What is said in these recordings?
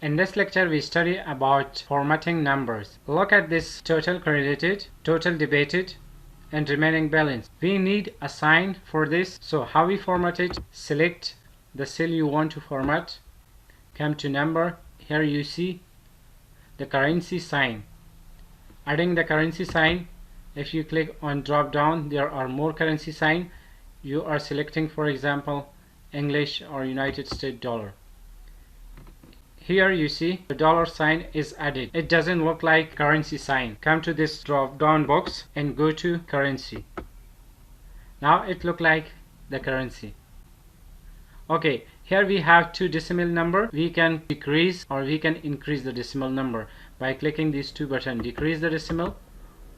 In this lecture, we study about formatting numbers. Look at this: total credited, total debited, and remaining balance. We need a sign for this. So how we format it? Select the cell you want to format. Come to number. Here you see the currency sign. Adding the currency sign, if you click on drop down, there are more currency sign. You are selecting, for example, English or United States dollar. Here you see the dollar sign is added. It doesn't look like currency sign. Come to this drop down box and go to currency. Now it looks like the currency. Okay, here we have two decimal number. We can decrease or we can increase the decimal number by clicking these two buttons: decrease the decimal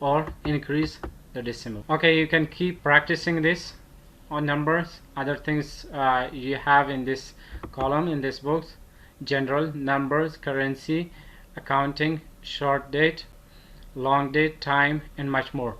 or increase the decimal. Okay, you can keep practicing this on numbers. Other things you have in this column, in this box: general, numbers, currency, accounting, short date, long date, time, and much more.